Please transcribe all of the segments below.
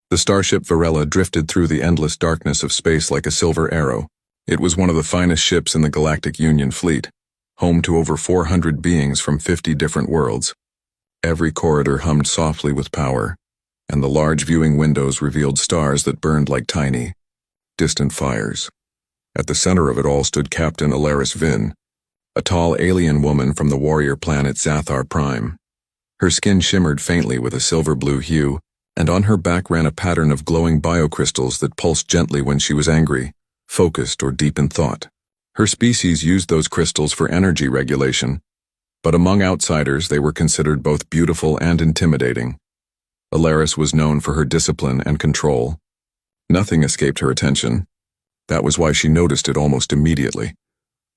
The starship Varela drifted through the endless darkness of space like a silver arrow. It was one of the finest ships in the Galactic Union fleet, home to over 400 beings from 50 different worlds. Every corridor hummed softly with power, and the large viewing windows revealed stars that burned like tiny, distant fires. At the center of it all stood Captain Alaris Vin, a tall alien woman from the warrior planet Zathar Prime. Her skin shimmered faintly with a silver-blue hue, and on her back ran a pattern of glowing biocrystals that pulsed gently when she was angry, focused, or deep in thought. Her species used those crystals for energy regulation, but among outsiders they were considered both beautiful and intimidating. Alaris was known for her discipline and control. Nothing escaped her attention. That was why she noticed it almost immediately.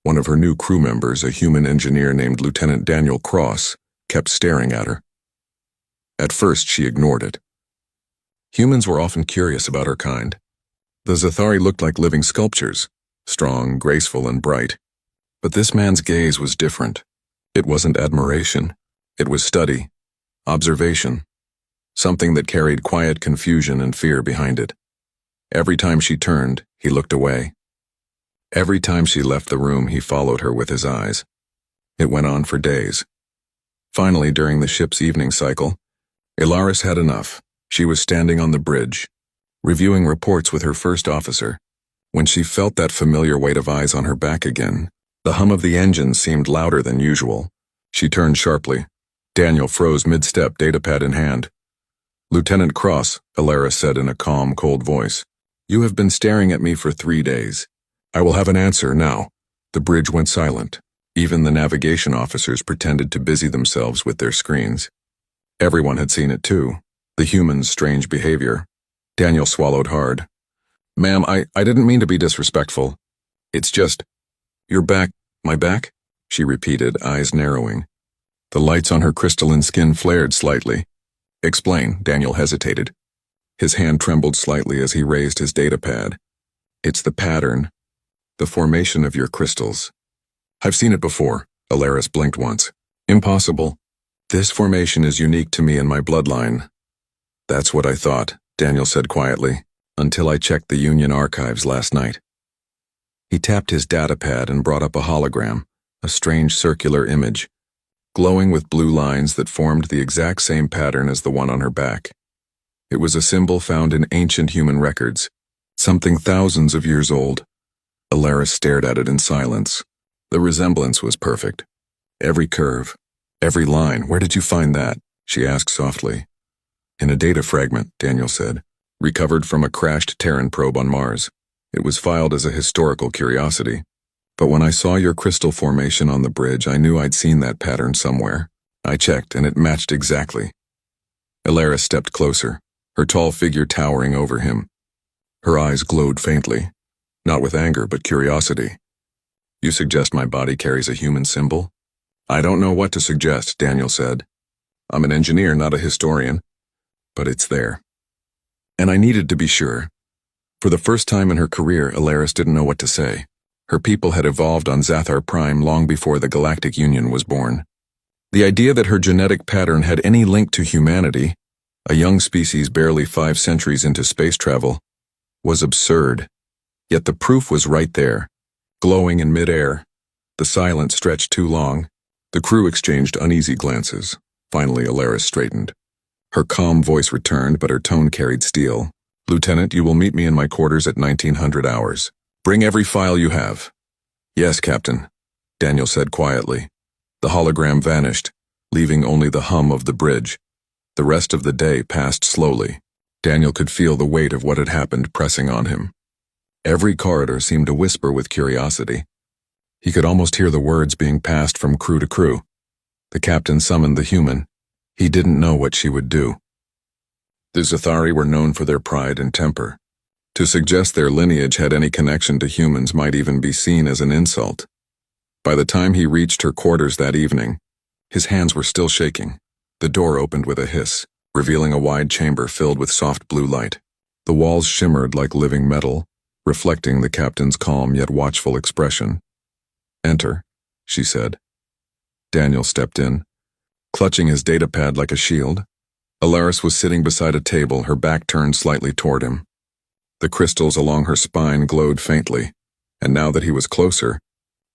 One of her new crew members, a human engineer named Lieutenant Daniel Cross, kept staring at her. At first she ignored it. Humans were often curious about her kind. The Zathari looked like living sculptures, strong, graceful, and bright. But this man's gaze was different. It wasn't admiration. It was study, observation, something that carried quiet confusion and fear behind it. Every time she turned, he looked away. Every time she left the room, he followed her with his eyes. It went on for days. Finally, during the ship's evening cycle, Alaris had enough. She was standing on the bridge, reviewing reports with her first officer, when she felt that familiar weight of eyes on her back again. The hum of the engine seemed louder than usual. She turned sharply. Daniel froze mid-step, datapad in hand. "Lieutenant Cross," Alaris said in a calm, cold voice, "you have been staring at me for 3 days. I will have an answer now." The bridge went silent. Even the navigation officers pretended to busy themselves with their screens. Everyone had seen it too, the human's strange behavior. Daniel swallowed hard. "Ma'am, I didn't mean to be disrespectful. It's just, your back, my back?" she repeated, eyes narrowing. The lights on her crystalline skin flared slightly. "Explain," Daniel hesitated. His hand trembled slightly as he raised his datapad. "It's the pattern, the formation of your crystals." "I've seen it before," Alaris blinked once. "Impossible. This formation is unique to me and my bloodline." "That's what I thought," Daniel said quietly, "until I checked the Union archives last night." He tapped his datapad and brought up a hologram, a strange circular image, glowing with blue lines that formed the exact same pattern as the one on her back. It was a symbol found in ancient human records, something thousands of years old. Alaris stared at it in silence. The resemblance was perfect. Every curve, every line. "Where did you find that?" she asked softly. "In a data fragment," Daniel said, "recovered from a crashed Terran probe on Mars. It was filed as a historical curiosity. But when I saw your crystal formation on the bridge, I knew I'd seen that pattern somewhere. I checked, and it matched exactly." Alaris stepped closer, her tall figure towering over him. Her eyes glowed faintly, not with anger but curiosity. "You suggest my body carries a human symbol?" "I don't know what to suggest," Daniel said. "I'm an engineer, not a historian. But it's there. And I needed to be sure." For the first time in her career, Alaris didn't know what to say. Her people had evolved on Zathar Prime long before the Galactic Union was born. The idea that her genetic pattern had any link to humanity, a young species barely 5 centuries into space travel, was absurd. Yet the proof was right there, glowing in midair. The silence stretched too long. The crew exchanged uneasy glances. Finally, Alaris straightened. Her calm voice returned, but her tone carried steel. "Lieutenant, you will meet me in my quarters at 1900 hours. Bring every file you have." "Yes, Captain," Daniel said quietly. The hologram vanished, leaving only the hum of the bridge. The rest of the day passed slowly. Daniel could feel the weight of what had happened pressing on him. Every corridor seemed to whisper with curiosity. He could almost hear the words being passed from crew to crew. The captain summoned the human. He didn't know what she would do. The Zathari were known for their pride and temper. To suggest their lineage had any connection to humans might even be seen as an insult. By the time he reached her quarters that evening, his hands were still shaking. The door opened with a hiss, revealing a wide chamber filled with soft blue light. The walls shimmered like living metal, reflecting the captain's calm yet watchful expression. "Enter," she said. Daniel stepped in, clutching his datapad like a shield. Alaris was sitting beside a table, her back turned slightly toward him. The crystals along her spine glowed faintly, and now that he was closer,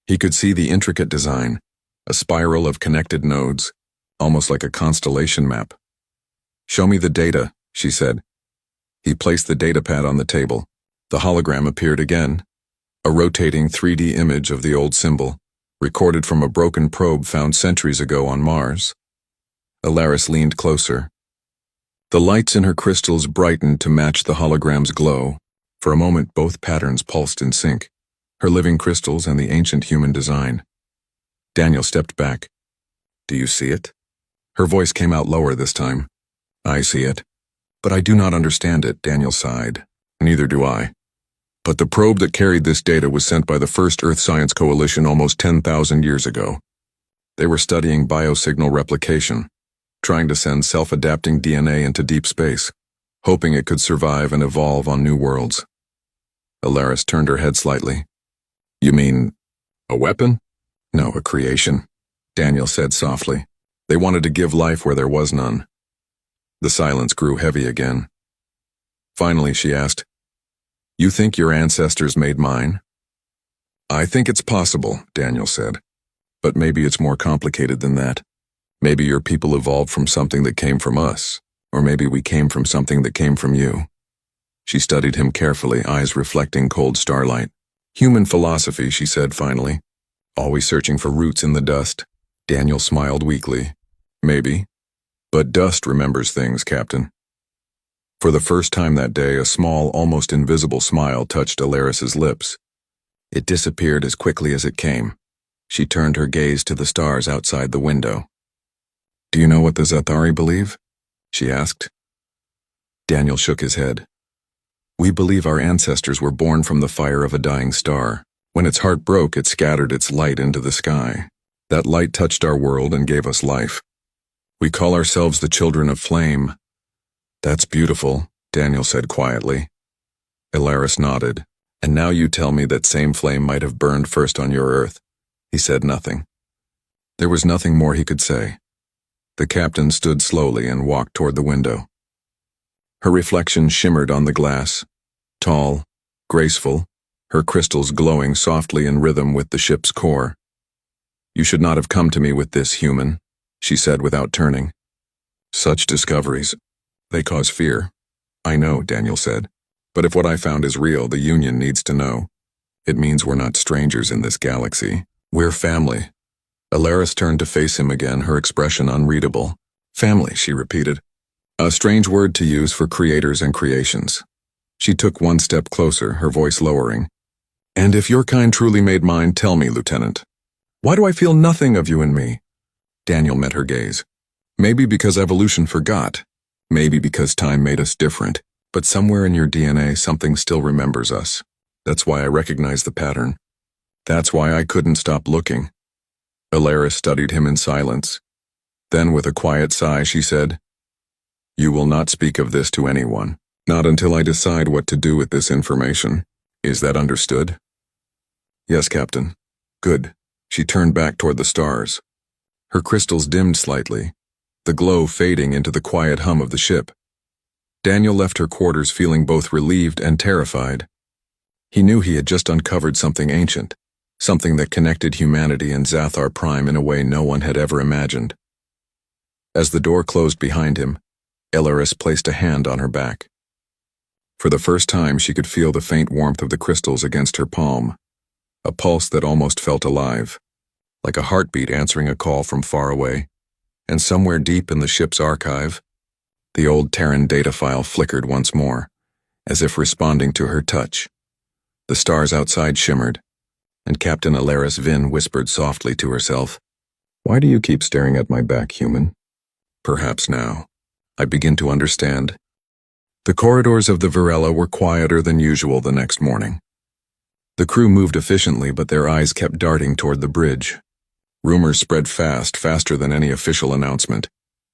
he could see the intricate design, a spiral of connected nodes, almost like a constellation map. "Show me the data," she said. He placed the datapad on the table. The hologram appeared again, a rotating 3D image of the old symbol, recorded from a broken probe found centuries ago on Mars. Alaris leaned closer. The lights in her crystals brightened to match the hologram's glow. For a moment, both patterns pulsed in sync, her living crystals and the ancient human design. Daniel stepped back. "Do you see it?" Her voice came out lower this time. "I see it. But I do not understand it," Daniel sighed. "Neither do I. But the probe that carried this data was sent by the first Earth Science Coalition almost 10,000 years ago. They were studying biosignal replication, trying to send self-adapting DNA into deep space, hoping it could survive and evolve on new worlds." Alaris turned her head slightly. "You mean a weapon?" "No, a creation," Daniel said softly. "They wanted to give life where there was none." The silence grew heavy again. Finally, she asked, "You think your ancestors made mine?" "I think it's possible," Daniel said. "But maybe it's more complicated than that. Maybe your people evolved from something that came from us, or maybe we came from something that came from you." She studied him carefully, eyes reflecting cold starlight. "Human philosophy," she said finally. "Always searching for roots in the dust." Daniel smiled weakly. "Maybe. But dust remembers things, Captain." For the first time that day, a small, almost invisible smile touched Alaris's lips. It disappeared as quickly as it came. She turned her gaze to the stars outside the window. "Do you know what the Zathari believe?" she asked. Daniel shook his head. "We believe our ancestors were born from the fire of a dying star. When its heart broke, it scattered its light into the sky. That light touched our world and gave us life. We call ourselves the children of flame." "That's beautiful," Daniel said quietly. Alaris nodded. "And now you tell me that same flame might have burned first on your Earth." He said nothing. There was nothing more he could say. The captain stood slowly and walked toward the window. Her reflection shimmered on the glass, tall, graceful, her crystals glowing softly in rhythm with the ship's core. "You should not have come to me with this, human," she said without turning. "Such discoveries, they cause fear." "I know," Daniel said. "But if what I found is real, the Union needs to know. It means we're not strangers in this galaxy. We're family." Alaris turned to face him again, her expression unreadable. "Family," she repeated. "A strange word to use for creators and creations." She took one step closer, her voice lowering. "And if your kind truly made mine, tell me, Lieutenant. Why do I feel nothing of you in me?" Daniel met her gaze. "Maybe because evolution forgot. Maybe because time made us different. But somewhere in your DNA, something still remembers us. That's why I recognize the pattern. That's why I couldn't stop looking." Alaris studied him in silence. Then, with a quiet sigh, she said, "You will not speak of this to anyone. Not until I decide what to do with this information. Is that understood?" "Yes, Captain." "Good." She turned back toward the stars. Her crystals dimmed slightly, the glow fading into the quiet hum of the ship. Daniel left her quarters feeling both relieved and terrified. He knew he had just uncovered something ancient, something that connected humanity and Zathar Prime in a way no one had ever imagined. As the door closed behind him, Alaris placed a hand on her back. For the first time, she could feel the faint warmth of the crystals against her palm, a pulse that almost felt alive, like a heartbeat answering a call from far away. And somewhere deep in the ship's archive, the old Terran data file flickered once more, as if responding to her touch. The stars outside shimmered, and Captain Alaris Vin whispered softly to herself, "Why do you keep staring at my back, human?" Perhaps now, I begin to understand. The corridors of the Varela were quieter than usual the next morning. The crew moved efficiently, but their eyes kept darting toward the bridge. Rumors spread fast, faster than any official announcement.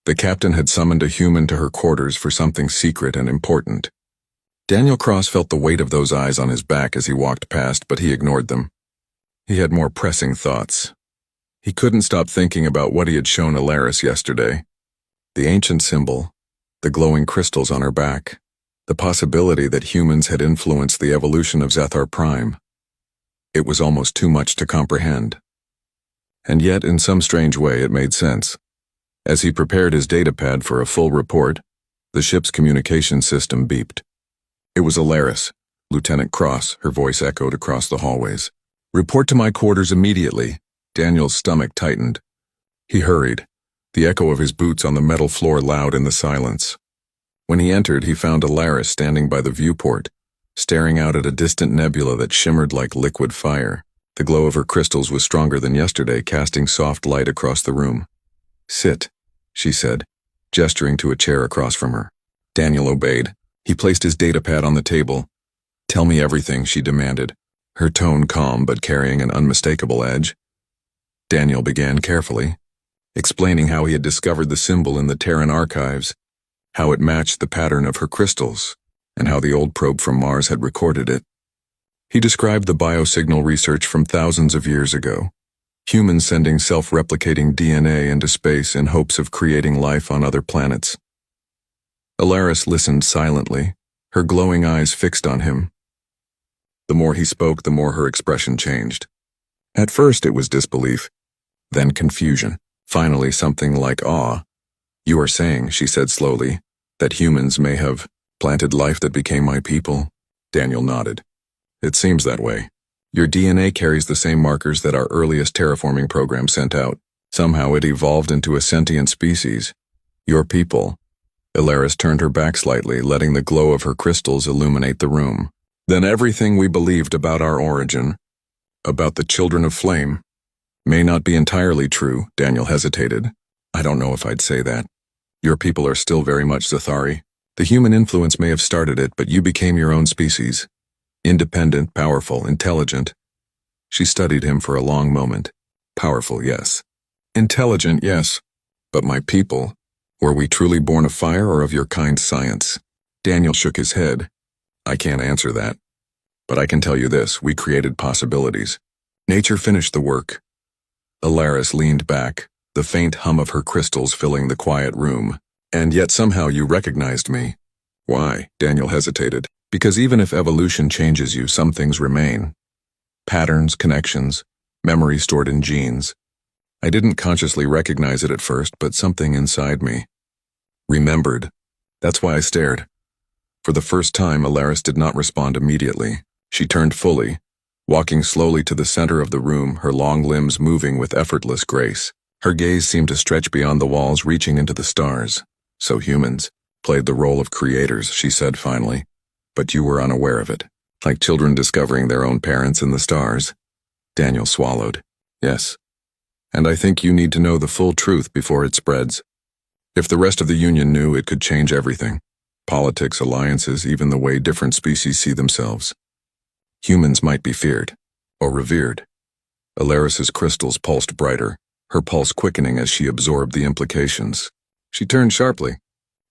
The captain had summoned a human to her quarters for something secret and important. Daniel Cross felt the weight of those eyes on his back as he walked past, but he ignored them. He had more pressing thoughts. He couldn't stop thinking about what he had shown Alaris yesterday. The ancient symbol, the glowing crystals on her back, the possibility that humans had influenced the evolution of Zethar Prime. It was almost too much to comprehend. And yet, in some strange way, it made sense. As he prepared his datapad for a full report, the ship's communication system beeped. It was Alaris, Lieutenant Cross, her voice echoed across the hallways. "Report to my quarters immediately." Daniel's stomach tightened. He hurried, the echo of his boots on the metal floor loud in the silence. When he entered, he found Alaris standing by the viewport, staring out at a distant nebula that shimmered like liquid fire. The glow of her crystals was stronger than yesterday, casting soft light across the room. "Sit," she said, gesturing to a chair across from her. Daniel obeyed. He placed his datapad on the table. "Tell me everything," she demanded, her tone calm but carrying an unmistakable edge. Daniel began carefully, explaining how he had discovered the symbol in the Terran archives, how it matched the pattern of her crystals, and how the old probe from Mars had recorded it. He described the biosignal research from thousands of years ago, humans sending self-replicating DNA into space in hopes of creating life on other planets. Alaris listened silently, her glowing eyes fixed on him. The more he spoke, the more her expression changed. At first it was disbelief, then confusion, finally something like awe. "You are saying," she said slowly, "that humans may have planted life that became my people?" Daniel nodded. "It seems that way. Your DNA carries the same markers that our earliest terraforming program sent out. Somehow it evolved into a sentient species. Your people." Alaris turned her back slightly, letting the glow of her crystals illuminate the room. "Then everything we believed about our origin, about the children of flame, may not be entirely true." Daniel hesitated. "I don't know if I'd say that. Your people are still very much Zathari. The human influence may have started it, but you became your own species. Independent, powerful, intelligent." She studied him for a long moment. "Powerful, yes. Intelligent, yes. But my people, were we truly born of fire or of your kind science?" Daniel shook his head. "I can't answer that. But I can tell you this, we created possibilities. Nature finished the work." Alaris leaned back, the faint hum of her crystals filling the quiet room. "And yet somehow you recognized me." "Why?" Daniel hesitated. "Because even if evolution changes you, some things remain. Patterns, connections, memory stored in genes. I didn't consciously recognize it at first, but something inside me remembered. That's why I stared." For the first time, Alaris did not respond immediately. She turned fully, walking slowly to the center of the room, her long limbs moving with effortless grace. Her gaze seemed to stretch beyond the walls, reaching into the stars. "So humans played the role of creators," she said finally. "But you were unaware of it, like children discovering their own parents in the stars." Daniel swallowed. "Yes. And I think you need to know the full truth before it spreads. If the rest of the Union knew, it could change everything. Politics, alliances, even the way different species see themselves. Humans might be feared, or revered." Alaris's crystals pulsed brighter, her pulse quickening as she absorbed the implications. She turned sharply.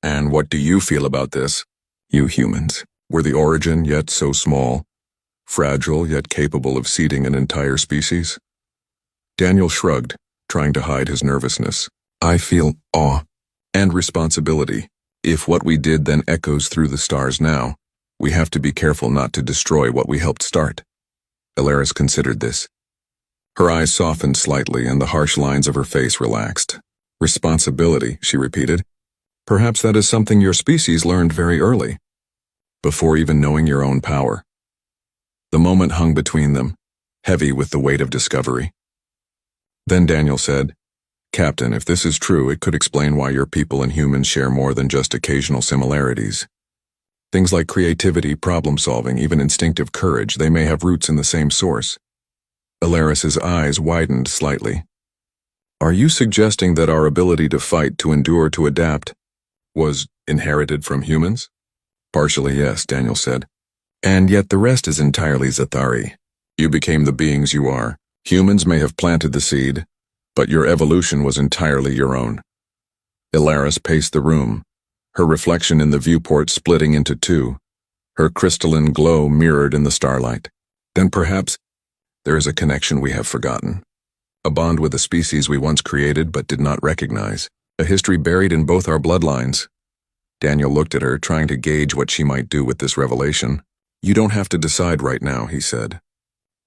"And what do you feel about this? You humans were the origin, yet so small, fragile, yet capable of seeding an entire species?" Daniel shrugged, trying to hide his nervousness. "I feel awe and responsibility. If what we did then echoes through the stars now, we have to be careful not to destroy what we helped start." Alaris considered this. Her eyes softened slightly and the harsh lines of her face relaxed. "Responsibility," she repeated. "Perhaps that is something your species learned very early, before even knowing your own power." The moment hung between them, heavy with the weight of discovery. Then Daniel said, "Captain, if this is true, it could explain why your people and humans share more than just occasional similarities. Things like creativity, problem-solving, even instinctive courage, they may have roots in the same source." Alaris's eyes widened slightly. "Are you suggesting that our ability to fight, to endure, to adapt, was inherited from humans?" "Partially, yes," Daniel said. "And yet the rest is entirely Zathari. You became the beings you are. Humans may have planted the seed, but your evolution was entirely your own." Alaris paced the room, her reflection in the viewport splitting into two, her crystalline glow mirrored in the starlight. "Then perhaps there is a connection we have forgotten. A bond with a species we once created but did not recognize. A history buried in both our bloodlines. Daniel looked at her, trying to gauge what she might do with this revelation. You don't have to decide right now, he said.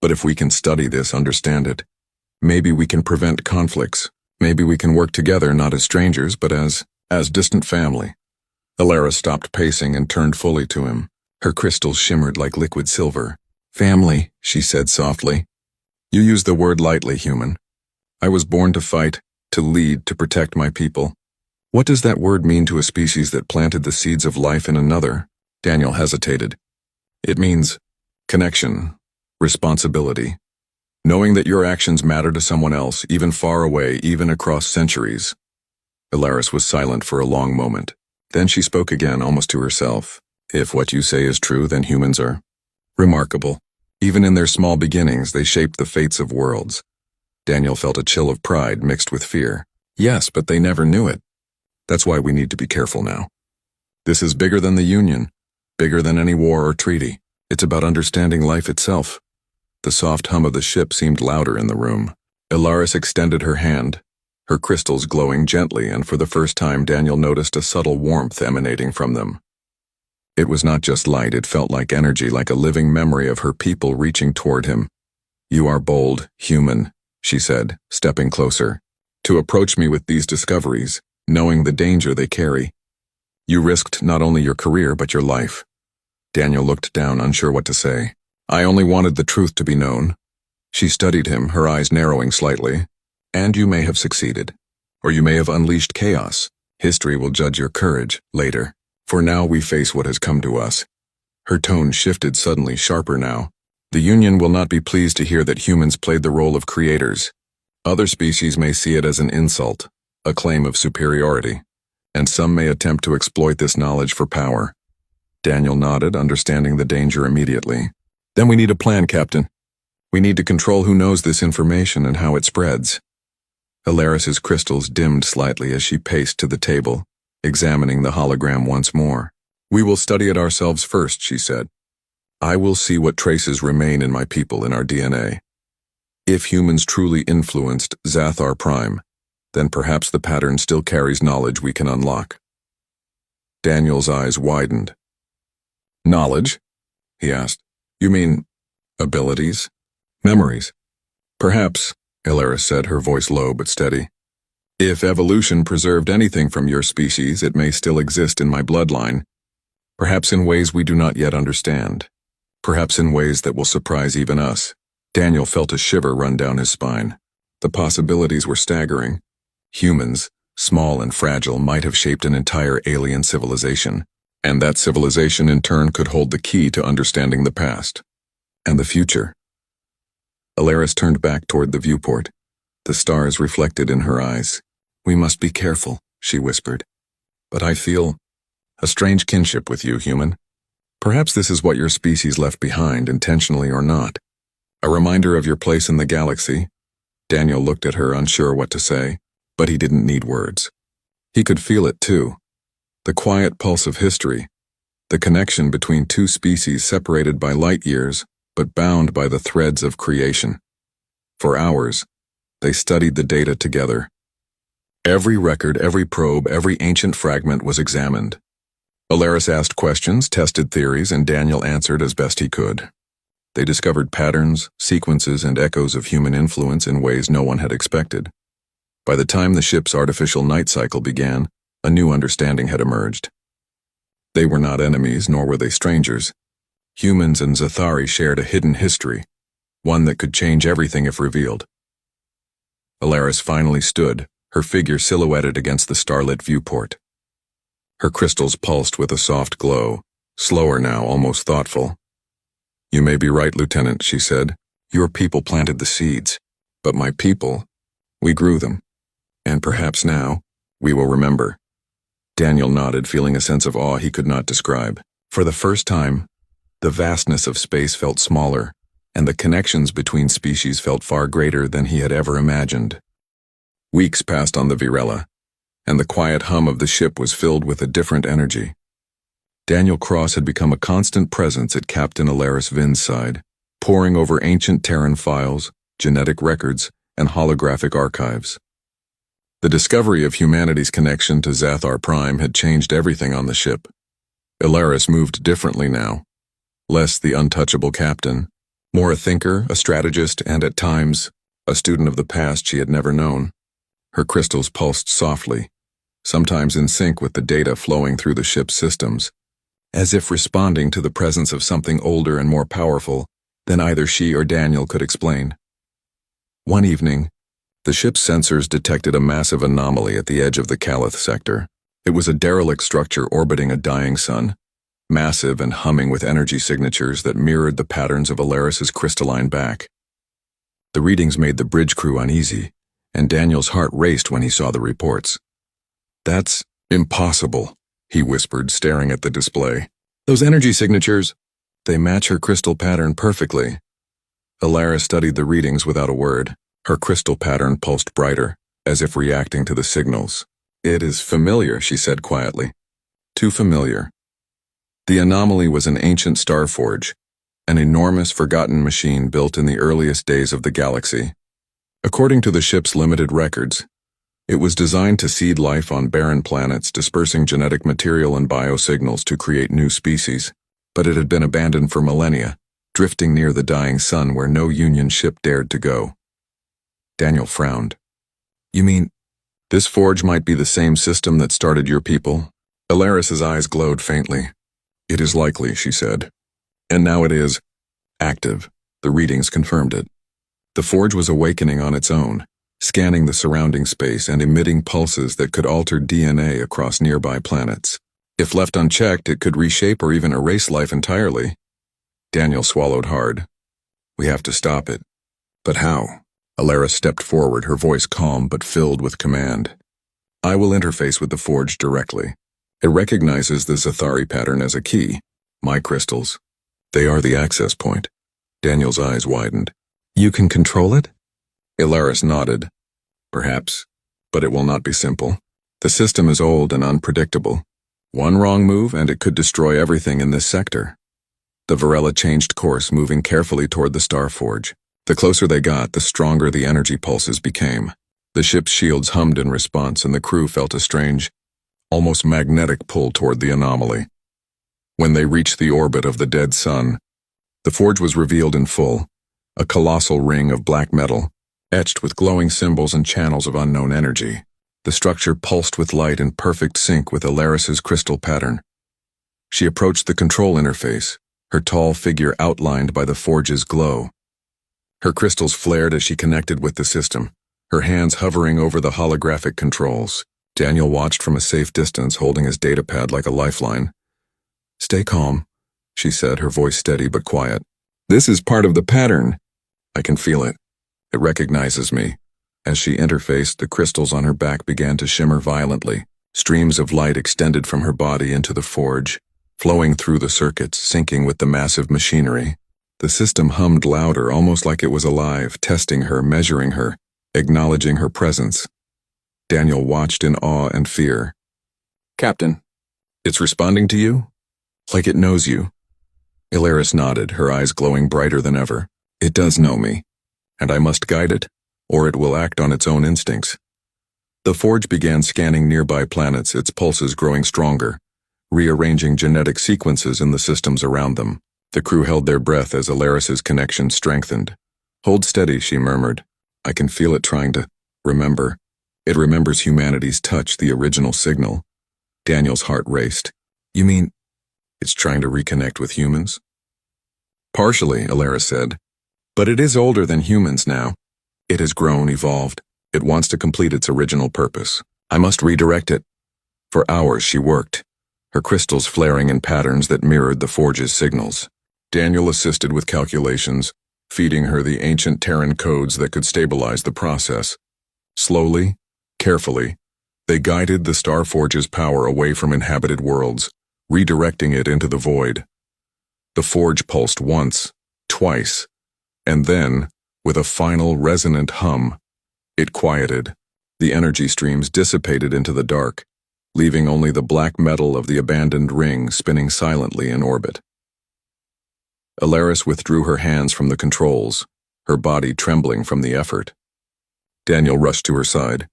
But if we can study this, understand it, maybe we can prevent conflicts. Maybe we can work together, not as strangers, but as distant family. Alara stopped pacing and turned fully to him. Her crystals shimmered like liquid silver. Family, she said softly. You use the word lightly, human. I was born to fight, to lead, to protect my people. What does that word mean to a species that planted the seeds of life in another? Daniel hesitated. It means connection, responsibility. Knowing that your actions matter to someone else, even far away, even across centuries. Ilaris was silent for a long moment. Then she spoke again, almost to herself. If what you say is true, then humans are remarkable. Even in their small beginnings, they shaped the fates of worlds. Daniel felt a chill of pride mixed with fear. Yes, but they never knew it. That's why we need to be careful now. This is bigger than the Union, bigger than any war or treaty. It's about understanding life itself. The soft hum of the ship seemed louder in the room. Ilaris extended her hand, her crystals glowing gently, and for the first time Daniel noticed a subtle warmth emanating from them. It was not just light, it felt like energy, like a living memory of her people reaching toward him. You are bold, human, she said, stepping closer. To approach me with these discoveries, knowing the danger they carry. You risked not only your career, but your life. Daniel looked down, unsure what to say. I only wanted the truth to be known. She studied him, her eyes narrowing slightly. And you may have succeeded. Or you may have unleashed chaos. History will judge your courage later. For now we face what has come to us. Her tone shifted suddenly, sharper now. The Union will not be pleased to hear that humans played the role of creators. Other species may see it as an insult, a claim of superiority, and some may attempt to exploit this knowledge for power. Daniel nodded, understanding the danger immediately. Then we need a plan, Captain. We need to control who knows this information and how it spreads. Ilaris's crystals dimmed slightly as she paced to the table, examining the hologram once more. We will study it ourselves first, she said. I will see what traces remain in my people, in our DNA. If humans truly influenced Zathar Prime, then perhaps the pattern still carries knowledge we can unlock. Daniel's eyes widened. Knowledge? He asked. You mean abilities? Memories? Perhaps, Ilaris said, her voice low but steady. If evolution preserved anything from your species, it may still exist in my bloodline. Perhaps in ways we do not yet understand. Perhaps in ways that will surprise even us. Daniel felt a shiver run down his spine. The possibilities were staggering. Humans, small and fragile, might have shaped an entire alien civilization, and that civilization in turn could hold the key to understanding the past and the future. Ilaris turned back toward the viewport, the stars reflected in her eyes. We must be careful, she whispered. But I feel a strange kinship with you, human. Perhaps this is what your species left behind, intentionally or not. A reminder of your place in the galaxy. Daniel looked at her, unsure what to say, but he didn't need words. He could feel it too. The quiet pulse of history, the connection between two species separated by light years, but bound by the threads of creation. For hours, they studied the data together. Every record, every probe, every ancient fragment was examined. Ilaris asked questions, tested theories, and Daniel answered as best he could. They discovered patterns, sequences, and echoes of human influence in ways no one had expected. By the time the ship's artificial night cycle began, a new understanding had emerged. They were not enemies, nor were they strangers. Humans and Zathari shared a hidden history, one that could change everything if revealed. Ilaris finally stood, her figure silhouetted against the starlit viewport. Her crystals pulsed with a soft glow, slower now, almost thoughtful. You may be right, Lieutenant, she said. Your people planted the seeds, but my people, we grew them. And perhaps now, we will remember. Daniel nodded, feeling a sense of awe he could not describe. For the first time, the vastness of space felt smaller, and the connections between species felt far greater than he had ever imagined. Weeks passed on the Virella, and the quiet hum of the ship was filled with a different energy. Daniel Cross had become a constant presence at Captain Ilaris Vin's side, poring over ancient Terran files, genetic records, and holographic archives. The discovery of humanity's connection to Zathar Prime had changed everything on the ship. Ilaris moved differently now. Less the untouchable captain, more a thinker, a strategist, and at times, a student of the past she had never known. Her crystals pulsed softly, sometimes in sync with the data flowing through the ship's systems, as if responding to the presence of something older and more powerful than either she or Daniel could explain. One evening, the ship's sensors detected a massive anomaly at the edge of the Calith sector. It was a derelict structure orbiting a dying sun, massive and humming with energy signatures that mirrored the patterns of Ilaris's crystalline back. The readings made the bridge crew uneasy, and Daniel's heart raced when he saw the reports. "That's impossible," he whispered, staring at the display. "Those energy signatures, they match her crystal pattern perfectly." Ilaris studied the readings without a word. Her crystal pattern pulsed brighter, as if reacting to the signals. "It is familiar," she said quietly. "Too familiar." The anomaly was an ancient star forge, an enormous forgotten machine built in the earliest days of the galaxy. According to the ship's limited records, it was designed to seed life on barren planets, dispersing genetic material and biosignals to create new species. But it had been abandoned for millennia, drifting near the dying sun where no Union ship dared to go. Daniel frowned. "You mean, this forge might be the same system that started your people?" Ilaris's eyes glowed faintly. "It is likely," she said. "And now it is active." The readings confirmed it. The forge was awakening on its own, scanning the surrounding space and emitting pulses that could alter DNA across nearby planets. If left unchecked, it could reshape or even erase life entirely. Daniel swallowed hard. "We have to stop it." "But how?" Ilaris stepped forward, her voice calm but filled with command. "I will interface with the forge directly. It recognizes the Zathari pattern as a key. My crystals, they are the access point." Daniel's eyes widened. "You can control it?" Ilaris nodded. "Perhaps, but it will not be simple. The system is old and unpredictable. One wrong move and it could destroy everything in this sector." The Varela changed course, moving carefully toward the star forge. The closer they got, the stronger the energy pulses became. The ship's shields hummed in response, and the crew felt a strange, almost magnetic pull toward the anomaly. When they reached the orbit of the dead sun, the forge was revealed in full, a colossal ring of black metal, etched with glowing symbols and channels of unknown energy. The structure pulsed with light in perfect sync with Ilaris's crystal pattern. She approached the control interface, her tall figure outlined by the forge's glow. Her crystals flared as she connected with the system, her hands hovering over the holographic controls. Daniel watched from a safe distance, holding his datapad like a lifeline. "Stay calm," she said, her voice steady but quiet. "This is part of the pattern. I can feel it. It recognizes me." As she interfaced, the crystals on her back began to shimmer violently. Streams of light extended from her body into the forge, flowing through the circuits, syncing with the massive machinery. The system hummed louder, almost like it was alive, testing her, measuring her, acknowledging her presence. Daniel watched in awe and fear. "Captain, it's responding to you? Like it knows you?" Ilaris nodded, her eyes glowing brighter than ever. "It does know me, and I must guide it, or it will act on its own instincts." The forge began scanning nearby planets, its pulses growing stronger, rearranging genetic sequences in the systems around them. The crew held their breath as Ilaris's connection strengthened. "Hold steady," she murmured. "I can feel it trying to remember. It remembers humanity's touch, the original signal." Daniel's heart raced. "You mean it's trying to reconnect with humans?" "Partially," Ilaris said. "But it is older than humans now. It has grown, evolved. It wants to complete its original purpose. I must redirect it." For hours she worked, her crystals flaring in patterns that mirrored the forge's signals. Daniel assisted with calculations, feeding her the ancient Terran codes that could stabilize the process. Slowly, carefully, they guided the Starforge's power away from inhabited worlds, redirecting it into the void. The forge pulsed once, twice, and then, with a final resonant hum, it quieted. The energy streams dissipated into the dark, leaving only the black metal of the abandoned ring spinning silently in orbit. Ilaris withdrew her hands from the controls, her body trembling from the effort. Daniel rushed to her side.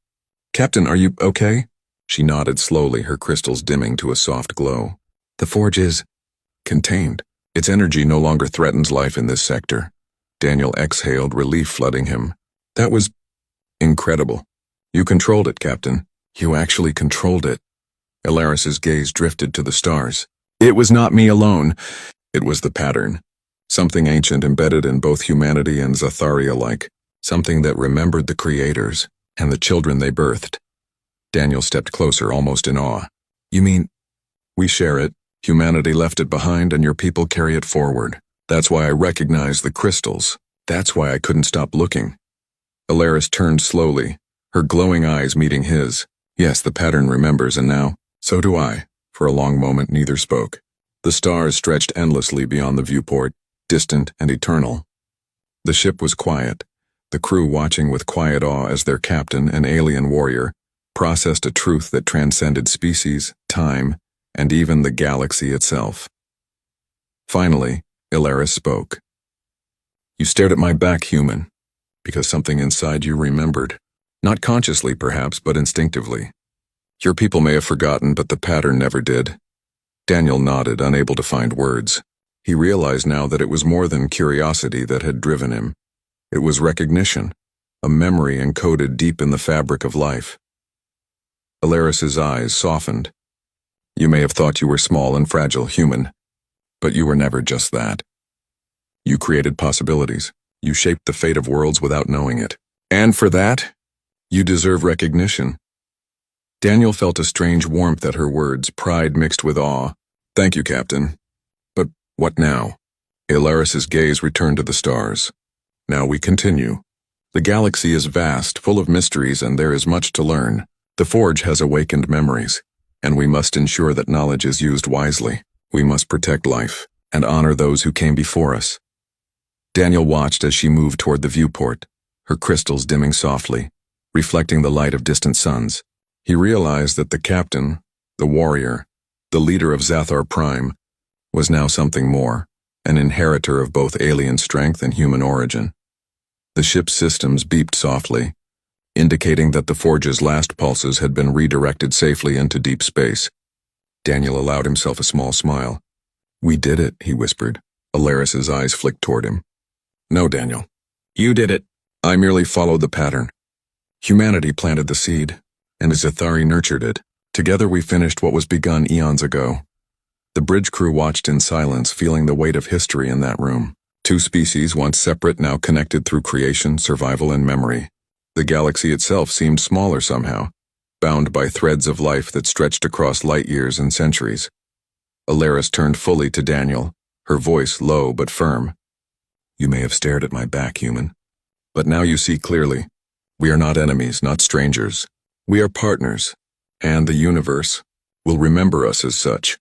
Captain, are you okay? She nodded slowly, her crystals dimming to a soft glow. The forge is contained. Its energy no longer threatens life in this sector. Daniel exhaled, relief flooding him. That was incredible. You controlled it, Captain. You actually controlled it. Ilaris's gaze drifted to the stars. It was not me alone. It was the pattern. Something ancient embedded in both humanity and Zathari alike. Something that remembered the creators and the children they birthed. Daniel stepped closer, almost in awe. You mean, we share it, humanity left it behind, and your people carry it forward. That's why I recognize the crystals. That's why I couldn't stop looking. Ilaris turned slowly, her glowing eyes meeting his. Yes, the pattern remembers, and now, so do I. For a long moment, neither spoke. The stars stretched endlessly beyond the viewport, distant and eternal. The ship was quiet, the crew watching with quiet awe as their captain, an alien warrior, processed a truth that transcended species, time, and even the galaxy itself. Finally, Ilaris spoke. You stared at my back, human, because something inside you remembered. Not consciously, perhaps, but instinctively. Your people may have forgotten, but the pattern never did. Daniel nodded, unable to find words. He realized now that it was more than curiosity that had driven him. It was recognition, a memory encoded deep in the fabric of life. Ilaris's eyes softened. You may have thought you were small and fragile, human, but you were never just that. You created possibilities. You shaped the fate of worlds without knowing it. And for that, you deserve recognition. Daniel felt a strange warmth at her words, pride mixed with awe. Thank you, Captain. But what now? Ilaris's gaze returned to the stars. Now we continue. The galaxy is vast, full of mysteries, and there is much to learn. The forge has awakened memories, and we must ensure that knowledge is used wisely. We must protect life and honor those who came before us. Daniel watched as she moved toward the viewport, her crystals dimming softly, reflecting the light of distant suns. He realized that the captain, the warrior, the leader of Zathar Prime, was now something more, an inheritor of both alien strength and human origin. The ship's systems beeped softly, indicating that the forge's last pulses had been redirected safely into deep space. Daniel allowed himself a small smile. We did it, he whispered. Ilaris's eyes flicked toward him. No, Daniel. You did it. I merely followed the pattern. Humanity planted the seed, and Zathari nurtured it. Together we finished what was begun eons ago. The bridge crew watched in silence, feeling the weight of history in that room. Two species, once separate, now connected through creation, survival, and memory. The galaxy itself seemed smaller somehow, bound by threads of life that stretched across light years and centuries. Ilaris turned fully to Daniel, her voice low but firm. You may have stared at my back, human, but now you see clearly. We are not enemies, not strangers. We are partners, and the universe will remember us as such.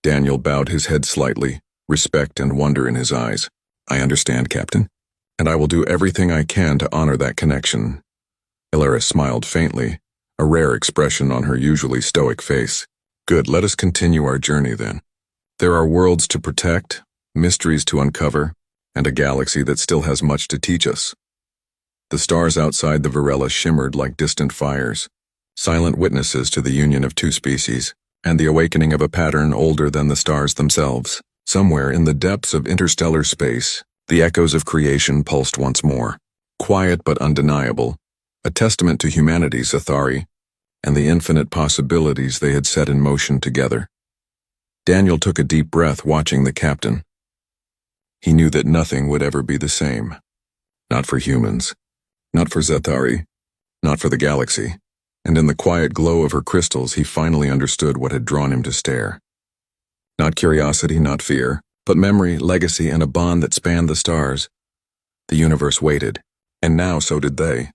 Daniel bowed his head slightly, respect and wonder in his eyes. I understand, Captain, and I will do everything I can to honor that connection. Ilaris smiled faintly, a rare expression on her usually stoic face. Good, let us continue our journey then. There are worlds to protect, mysteries to uncover, and a galaxy that still has much to teach us. The stars outside the Varela shimmered like distant fires, silent witnesses to the union of two species, and the awakening of a pattern older than the stars themselves. Somewhere in the depths of interstellar space, the echoes of creation pulsed once more, quiet but undeniable, a testament to humanity's Zathari and the infinite possibilities they had set in motion together. Daniel took a deep breath, watching the captain. He knew that nothing would ever be the same. Not for humans, not for Zathari, not for the galaxy, and in the quiet glow of her crystals he finally understood what had drawn him to stare. Not curiosity, not fear, but memory, legacy, and a bond that spanned the stars. The universe waited, and now so did they.